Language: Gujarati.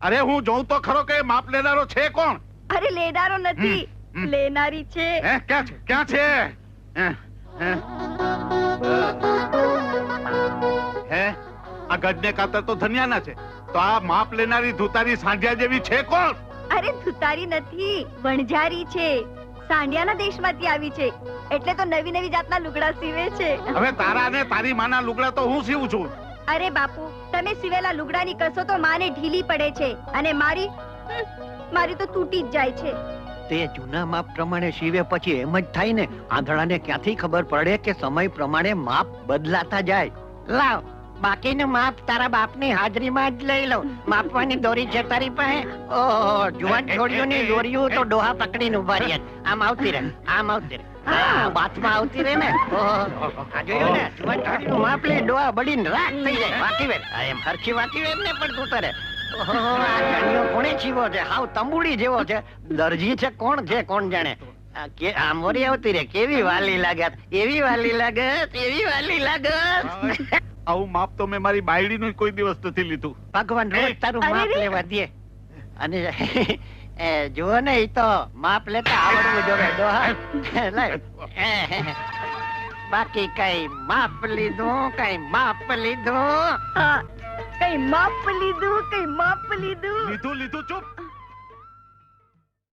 અરે હું જોઉં તો ખરો કે માપ લેનારો છે કોણ? અરે લેનારો નથી, લેનારી છે. ક્યાં છે? ક્યાં છે? હે આ ગઢને કાતર તો ધનિયાના છે, તો આ માપ લેનારી ધુતારી સાંઢિયા જેવી છે કોણ? અરે ધુતારી નથી, વણઝારી છે. સાંઢિયાના દેશમાંથી આવી છે, એટલે તો નવી નવી જાતના લુગડા સીવે છે. હવે તારા ને તારી માના લુગડા તો હું સીવું છું. અરે બાપુ, તમે સીવેલા લુગડાની કસો તો માને ઢીલી પડે છે, અને મારી તો તૂટી જ જાય છે. તે જૂના માપ પ્રમાણે સીવે પછી એમ જ થાય ને, આંધળાને ક્યાંથી ખબર પડે કે સમય પ્રમાણે માપ બદલાતા જાય. લાવ, બાકીનું માપ તારા બાપની હાજરીમાં જ લઈ લઉં. માપવાની દોરી છે તારી પાસે? ઓહો, જુવાન છોડીઓની દોરીઓ તો ડોહા પકડીને ઉભા રહ્યા. આમ આવતી રહે, આમ આવતી રહે, બાથમાં આવતી રહે ને. ઓહો, આ જોયું ને, જુવાન છોડીનું માપ લઈ ડોહા બળીને રાખ થઈ જાય. વાકી વેર, એમ હરખી વાકી વેર ને પણ તું તરે. ઓહો, આ જાણીઓ કોણે છીવો છે? હાવ તંબુડી જેવો છે. દરજી છે કોણ છે કોણ જાણે. આ મોરી આવતી રે, કેવી વાલી લાગત, એવી વાલી લાગત, એવી વાલી લાગત. આવું માપ તો મેં મારી બાયડીનું કોઈ દિવસ નથી લીધું. ભગવાન રોજ તારું માપ લેવા દે. અને જુઓ ને, ઈ તો માપ લેતા આવડવું જોવે ડોહા. બાકી કઈ માપ લીધું, કઈ માપ લીધું. કઈ માપ લીધું, કઈ માપ લીધું. લીધું ચૂપ.